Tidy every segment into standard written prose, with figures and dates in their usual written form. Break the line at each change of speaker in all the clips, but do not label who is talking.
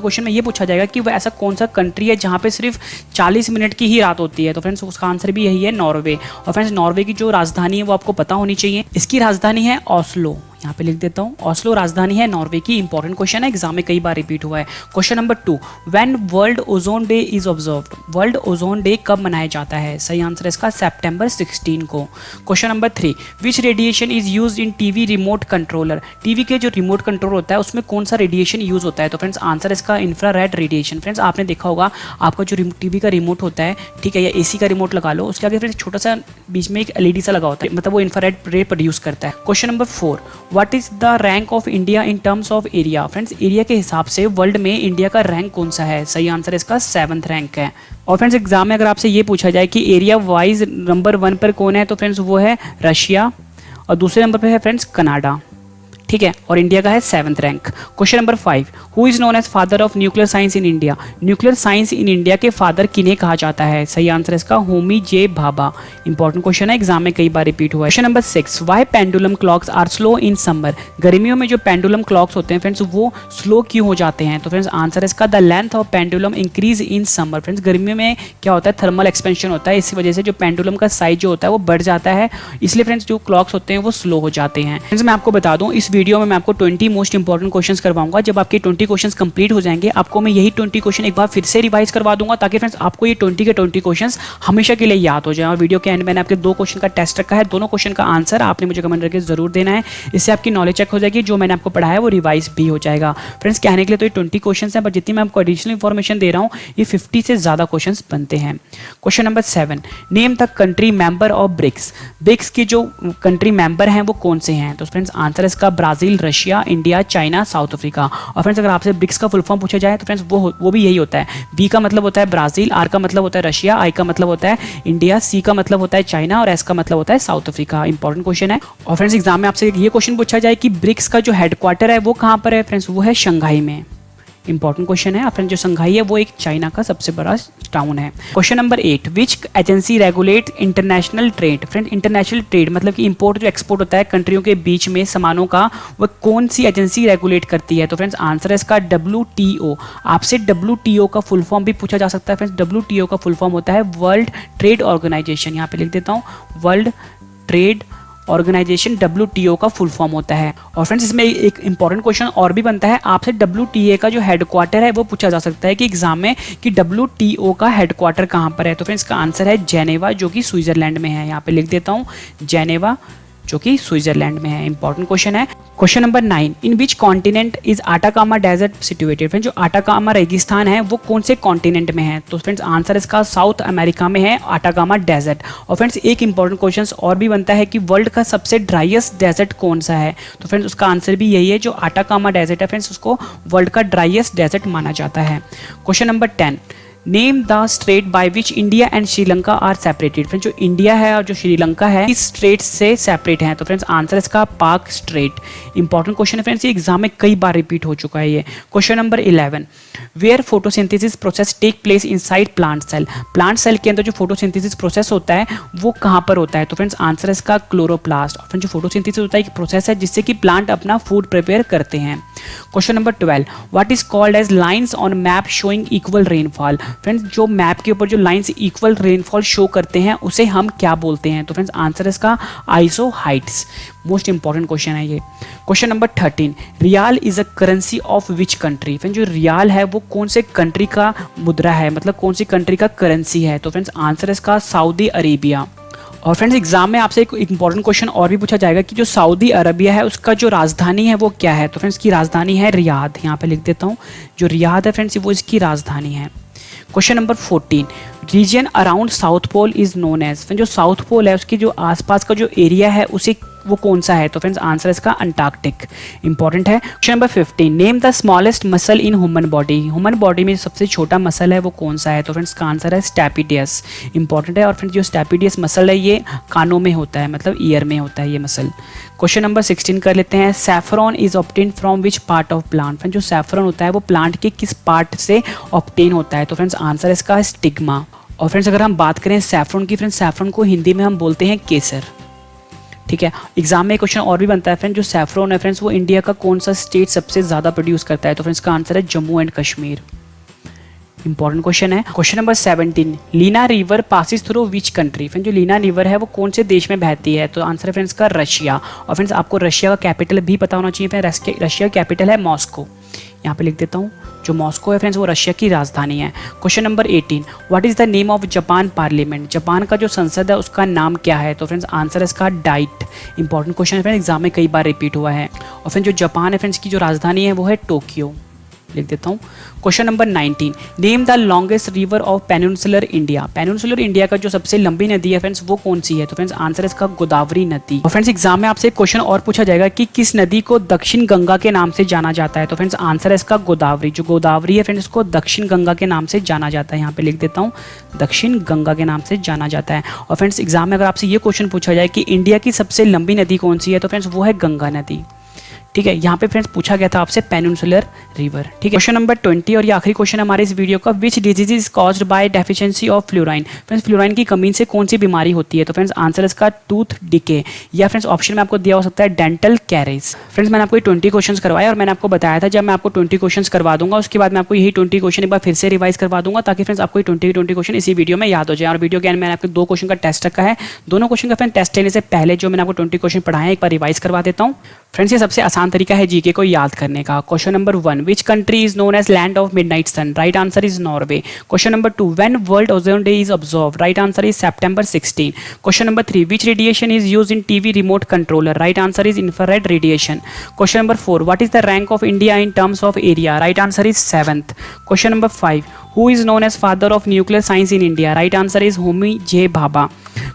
Question में ये पूछा जाएगा कि वह ऐसा कौन सा कंट्री है जहाँ पे सिर्फ 40 मिनट की ही रात होती है। तो फ्रेंड्स उसका आंसर भी यही है, नॉर्वे। और फ्रेंड्स नॉर्वे की जो राजधानी है वो आपको पता होनी चाहिए। इसकी राजधानी है ओस्लो, यहाँ पे लिख देता हूँ, ओस्लो राजधानी है नॉर्वे की। इंपॉर्टेंट क्वेश्चन है, एग्जाम में कई बार रिपीट हुआ है। Question number 2, when world ozone day is observed. World ozone day कब मनाया जाता है? सही आंसर है इसका सितंबर 16 को। Question number 3, which radiation is used in TV remote controller. TV के जो रिमोट कंट्रोल होता है उसमें कौन सा रेडिएशन यूज होता है? तो फ्रेंड्स आंसर इसका इंफ्रारेड रेडिएशन। फ्रेंड्स आपने देखा होगा आपका जो टीवी का रिमोट होता है, ठीक है, या एसी का रिमोट लगा लो, उसके आगे फ्रेंड्स छोटा सा बीच में एक एलईडी सा लगा होता है, मतलब वो इंफ्रारेड रे प्रोड्यूस करता है। Question number 4, what is the rank of India in terms of area. Friends area के हिसाब से वर्ल्ड में इंडिया का रैंक कौन सा है? सही आंसर इसका 7th रैंक है। और फ्रेंड्स एग्जाम में अगर आपसे ये पूछा जाए कि एरिया वाइज नंबर 1 पर कौन है, तो फ्रेंड्स वो है रशिया, और दूसरे नंबर पर है फ्रेंड्स कनाडा, ठीक है, और इंडिया का है 7th rank. Question number 5, who is known as father of nuclear science in India. Nuclear science in India के फादर किन्हें कहा जाता है? सही आंसर इसका Homi J Bhabha. Important question है, एग्जाम में कई बार रिपीट हुआ है। Question number 6, why pendulum clocks are slow in summer. गर्मियों में जो पेंडुलम क्लॉक्स होते हैं फ्रेंड्स वो स्लो क्यों हो जाते हैं? तो फ्रेंड्स आंसर इसका the length of pendulum increase in summer. Friends गर्मियों में क्या होता है, थर्मल एक्सपेंशन होता है, इसी वजह से जो पेंडुलम का साइज जो होता है वो बढ़ जाता है, इसलिए फ्रेंड्स जो क्लॉक्स होते हैं वो स्लो हो जाते हैं। फ्रेंड्स मैं आपको बता दूं, इस वीडियो में मैं आपको 20 मोस्ट इंपॉर्टेंट क्वेश्चंस करवाऊंगा। जब आपके 20 क्वेश्चंस कंप्लीट हो जाएंगे, आपको मैं यही 20 क्वेश्चन एक बार फिर से रिवाइज करवा दूंगा, ताकि फ्रेंड्स आपको ये 20 के 20 क्वेश्चंस हमेशा के लिए याद हो जाए। और वीडियो के एंड मैंने आपके 2 क्वेश्चन का टेस्ट रखा है, दोनों क्वेश्चन का आंसर आपने मुझे कमेंट करके जरूर देना है। इससे आपकी नॉलेज चेक हो जाएगी, जो मैंने आपको पढ़ाया है वो रिवाइज भी हो जाएगा। फ्रेंड्स कहने के लिए तो ये 20 क्वेश्चन है, बट जितनी मैं आपको एडिशनल इन्फॉर्मेशन दे रहा हूँ ये 50 से ज्यादा क्वेश्चन बनते हैं। Question number 7, name the country member of BRICS. BRICS के जो कंट्री मेंबर हैं वो कौन से हैं? तो फ्रेंड्स आंसर इसका Brazil, Russia, India, China, south Africa. और फ्रेंड्स अगर आपसे ब्रिक्स का फुल फॉर्म पूछा जाए तो फ्रेंड्स वो भी यही होता है। बी का मतलब होता है ब्राजील, आर का मतलब होता है रशिया, आई का मतलब होता है इंडिया, सी का मतलब होता है चाइना, और एस का मतलब होता है साउथ अफ्रीका। इंपॉर्टेंट क्वेश्चन है। और फ्रेंड्स एग्जाम में आपसे ये क्वेश्चन पूछा जाए कि ब्रिक्स का जो हेडक्वार्टर है वो कहाँ पर है? फ्रेंड्स वो है शंघाई में। इंपॉर्टेंट क्वेश्चन है। फ्रेंड्स जो शंघाई है वो एक चाइना का सबसे बड़ा टाउन है। Question number 8, which agency regulate international trade. Friend international trade मतलब कि इंपोर्ट जो एक्सपोर्ट होता है कंट्रियों के बीच में सामानों का, वह कौन सी एजेंसी रेगुलेट करती है? तो फ्रेंड्स आंसर है इसका WTO। आपसे WTO का फुल फॉर्म भी पूछा जा सकता है। फ्रेंड्स WTO का फुल फॉर्म होता है वर्ल्ड ट्रेड ऑर्गेनाइजेशन। यहाँ पे लिख देता हूँ, वर्ल्ड ट्रेड ऑर्गेनाइजेशन WTO का फुल फॉर्म होता है। और फ्रेंड्स इसमें एक इंपॉर्टेंट क्वेश्चन और भी बनता है, आपसे WTA का जो हेडक्वार्टर है वो पूछा जा सकता है कि एग्जाम में कि WTO का हेडक्वार्टर कहाँ पर है? तो फ्रेंड्स इसका आंसर है जेनेवा, जो कि स्विट्जरलैंड में है। यहाँ पे लिख देता हूँ जेनेवा, जो कि स्विट्जरलैंड में है। इंपॉर्टेंट क्वेश्चन है। Question number 9, in which continent is Atacama desert situated. Friends जो आटाकामा रेगिस्तान है वो कौन से कॉन्टिनेंट में है? तो फ्रेंड्स आंसर इसका साउथ अमेरिका में है आटाकामा डेजर्ट। और फ्रेंड्स एक इंपॉर्टेंट क्वेश्चन और भी बनता है कि वर्ल्ड का सबसे ड्राइएस्ट डेजर्ट कौन सा है? तो फ्रेंड्स उसका आंसर भी यही है, जो आटाकामा डेजर्ट है फ्रेंड्स उसको वर्ल्ड का ड्राइएस्ट डेजर्ट माना जाता है। Question number 10, name the strait by which India and Sri Lanka are separated. Friends जो इंडिया है और जो श्रीलंका है इस स्ट्रेट से सेपरेट है। तो फ्रेंड्स आंसर इसका पाक स्ट्रेट। इंपॉर्टेंट क्वेश्चन है फ्रेंड्स, ये एग्जाम में कई बार रिपीट हो चुका है ये। Question number 11, where photosynthesis process take place inside plant cell. Plant cell के अंदर जो फोटोसिंथेसिस प्रोसेस होता है वो कहाँ पर होता है? तो फ्रेंड्स आंसर इसका क्लोरोप्लास्ट। और फ्रेंड्स जो फोटोसिंथेसिस होता है एक प्रोसेस है जिससे कि प्लांट अपना फूड प्रिपेयर करते हैं। Question number 12, what is called as lines on map showing equal rainfall. Friends जो मैप के ऊपर जो लाइंस इक्वल रेनफॉल शो करते हैं उसे हम क्या बोलते हैं? तो फ्रेंड्स आंसर इसका isohyets. Most important question है ये। Question number 13, riyal is a currency of which country. Friends जो रियाल है वो कौन से कंट्री का मुद्रा है, मतलब कौन सी कंट्री का करेंसी है? तो फ्रेंड्स आंसर इसका सऊदी अरेबिया। और फ्रेंड्स एग्जाम में आपसे एक इंपॉर्टेंट क्वेश्चन और भी पूछा जाएगा कि जो सऊदी अरबिया है उसका जो राजधानी है वो क्या है? तो फ्रेंड्स की राजधानी है रियाद। यहाँ पे लिख देता हूँ, जो रियाद है फ्रेंड्स वो इसकी राजधानी है। Question number 14, region around south pole is known as. जो साउथ पोल है उसकी जो आसपास का जो एरिया है उसे वो कौन सा है? तो फ्रेंड्स आंसर इसका अंटार्कटिक। इंपॉर्टेंट है। Question number 15, name the smallest muscle in human body. Human body में सबसे छोटा मसल है वो कौन सा है? तो फ्रेंड्स का आंसर है स्टैपिडियस। इंपॉर्टेंट है। और फ्रेंड्स जो स्टैपिडियस मसल है ये कानों में होता है, मतलब ईयर में होता है ये मसल। क्वेश्चन नंबर 16 कर लेते हैं, saffron is obtain from which part of plant. Friends जो सैफरॉन होता है वो प्लांट के किस पार्ट से ऑब्टेन होता है? तो फ्रेंड्स आंसर इसका स्टिग्मा। और फ्रेंड्स अगर हम बात करें सैफरॉन की, फ्रेंड्स सैफरॉन को हिंदी में हम बोलते हैं केसर। ठीक है। एग्जाम में क्वेश्चन और भी बनता है फ्रेंड्स, जो सैफरॉन है फ्रेंड्स वो इंडिया का कौन सा स्टेट सबसे ज़्यादा प्रोड्यूस करता है? तो फ्रेंड्स इसका आंसर है Jammu and Kashmir. Important question है। Question number 17, Lena river passes through which country? Friends जो लीना रिवर है वो कौन से देश में बहती है? तो आंसर है फ्रेंड्स का रशिया। और फ्रेंड्स आपको रशिया का कैपिटल भी पता होना चाहिए फ्रेंड्स, रशिया का कैपिटल है मॉस्को। यहाँ पे लिख देता हूँ, जो मॉस्को है फ्रेंड्स वो रशिया की राजधानी है। Question number 18, what is the name of Japan parliament? Japan का जो संसद है उसका नाम क्या है? तो फ्रेंड्स आंसर है इसका डाइट। इंपॉर्टेंट क्वेश्चन है फ्रेंड्स, एग्जाम में कई बार रिपीट हुआ है। और फ्रेंड्स जो जापान है फ्रेंड्स की जो राजधानी है वो है टोक्यो। लिख देता हूँ। Question number 19, name the longest river of peninsular India? Peninsular India का जो सबसे लंबी नदी है फ्रेंड्स वो कौन सी है? तो फ्रेंड्स आंसर है इसका गोदावरी नदी। और फ्रेंड्स एग्जाम में आपसे एक क्वेश्चन और पूछा जाएगा कि किस नदी को दक्षिण गंगा के नाम से जाना जाता है? तो फ्रेंड्स आंसर है इसका गोदावरी। जो गोदावरी है फ्रेंड्स इसको दक्षिण गंगा के नाम से जाना जाता है। यहाँ पे लिख देता हूँ, दक्षिण गंगा के नाम से जाना जाता है। और फ्रेंड्स एग्जाम में अगर आपसे ये क्वेश्चन पूछा जाए कि इंडिया की सबसे लंबी नदी कौन सी है? तो फ्रेंड्स वो है गंगा नदी। ठीक है, यहाँ पे फ्रेंड्स पूछा गया था आपसे पेनिनसुलर रिवर। ठीक है, क्वेश्चन नंबर 20 और ये आखिरी क्वेश्चन हमारे इस वीडियो का, which disease is caused by deficiency of fluorine? Friends fluorine की कमी से कौन सी बीमारी होती है? तो फ्रेंड्स आंसर इसका टूथ डिके, या फ्रेंड्स ऑप्शन में आपको दिया हो सकता है डेंटल कैरीज। फ्रेंड्स मैंने आपको 20 क्वेश्चन करवाया और मैंने आपको बताया था जब मैं आपको 20 क्वेश्चन करवा दूंगा उसके बाद मैं आपको यही 20 क्वेश्चन एक बार फिर से रिवाइज करवा दूंगा, ताकि फ्रेंड्स आपको 20 क्वेश्चन इसी वीडियो में याद हो जाए। और वीडियो के एंड मैंने आपको 2 क्वेश्चन का टेस्ट रखा है, दोनों क्वेश्चन का फ्रेंड टेस्ट लेने से पहले जो मैंने आपको 20 क्वेश्चन पढ़ाए हैं एक बार रिवाइज करवा देता हूँ। फ्रेंड्स ये सबसे आसान तरीका है जीके को याद करने का। Question number 1, which country is known as land of midnight sun? Right answer is Norway. Question number 2, when world ozone day is observed? Right answer is September 16। Question number 3, which radiation is used in TV remote controller? Right answer is infrared radiation. Question number 4, what is the rank of India in terms of area? Right answer is 7th। Question number 5, who is known as father of nuclear science in India? Right answer is Homi J. Bhabha.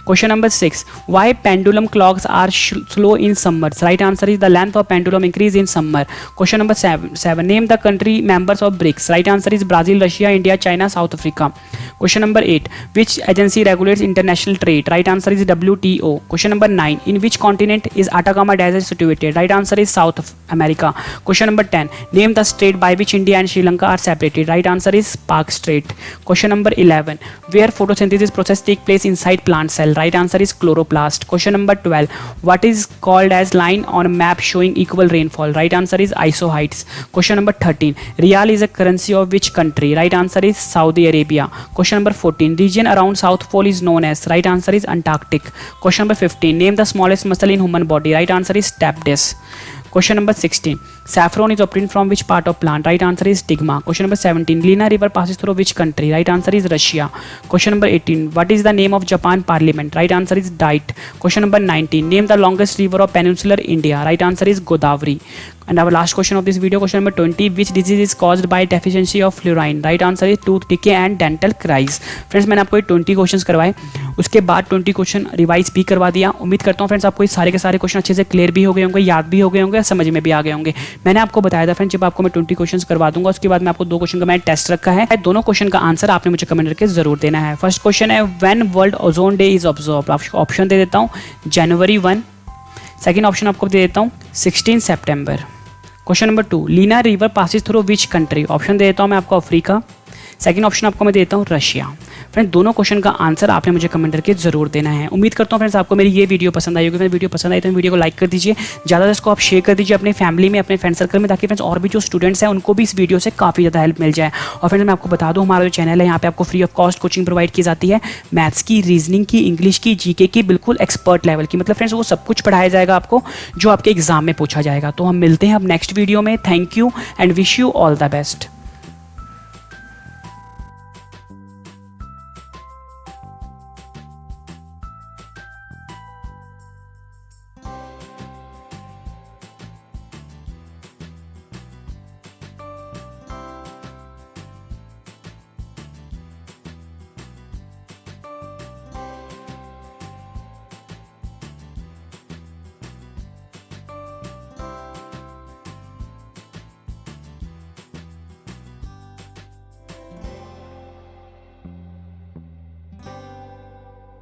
Question number 6, why pendulum clocks are slow in summers? Right answer is the length of pendulum increase in summer. Question number 7, name the country members of BRICS? Right answer is Brazil, Russia, India, China, South Africa. Question number 8, which agency regulates international trade? Right answer is WTO. Question number 9, in which continent is Atacama Desert situated? Right answer is South America. Question number 10, name the strait by which India and Sri Lanka are separated? Right answer is Pak Strait. Question number 11, where photosynthesis process take place inside plant cell? Right answer is chloroplast. Question number 12, what is called as line on map showing equal rainfall? Right answer is isohyets. Question number 13, Riyal is a currency of which country? Right answer is Saudi Arabia. Question number 14, region around South Pole is known as? Right answer is Antarctic. Question number 15, name the smallest muscle in human body? Right answer is stapes. Question number 16, saffron is obtained from which part of plant? Right answer is stigma. Question number 17, Lena river passes through which country? Right answer is Russia. Question number 18, what is the name of Japan parliament? Right answer is Diet. Question number 19, name the longest river of peninsular India? Right answer is Godavari. And our last question of this video, question number 20, which disease is caused by deficiency of fluorine? Right answer is tooth decay and dental caries. Friends मैंने आपको 20 questions करवाए, उसके बाद 20 question revise भी करवा दिया। उम्मीद करता हूँ फ्रेंड्स आपको ये सारे के सारे क्वेश्चन अच्छे से क्लियर भी हो गए होंगे, याद भी हो गए होंगे, समझ में भी आ गए होंगे। मैंने आपको बताया था फ्रेंड्स जब आपको मैं 20 क्वेश्चन करवा दूंगा उसके बाद मैं आपको 2 क्वेश्चन का मैंने टेस्ट रखा है, दोनों क्वेश्चन का आंसर आपने मुझे कमेंट करके जरूर देना है। फर्स्ट क्वेश्चन है, when world ozone day is observed? Option दे देता हूँ, January 1। सेकेंड ऑप्शन आपको दे देता हूँ 16 September। Question number 2, Lena river passes through which country? Option दे देता हूँ मैं आपको अफ्रीका। सेकंड ऑप्शन आपको मैं देता हूँ रशिया। फ्रेंड्स दोनों क्वेश्चन का आंसर आपने मुझे कमेंट करके जरूर देना है। उम्मीद करता हूँ फ्रेंड्स आपको मेरी ये वीडियो पसंद आई होगी। मेरी वीडियो पसंद आई तो वीडियो को लाइक कर दीजिए, ज़्यादा इसको आप शेयर कर दीजिए अपने फैमिली में, अपने फ्रेंड सर्कल में, ताकि फ्रेंड्स और भी जो स्टूडेंट्स हैं उनको भी इस वीडियो से काफ़ी ज़्यादा हेल्प मिल जाए। और फ्रेंड्स मैं आपको बता दूँ हमारा जो चैनल है यहाँ पे आपको free of cost coaching provide की जाती है, मैथ्स की, रीजनिंग की, इंग्लिश की, जीके की, बिल्कुल एक्सपर्ट लेवल की। मतलब फ्रेंड्स वो सब कुछ पढ़ाया जाएगा आपको जो आपके एग्जाम में पूछा जाएगा। तो हम मिलते हैं अब नेक्स्ट वीडियो में। Thank you and wish you all the best.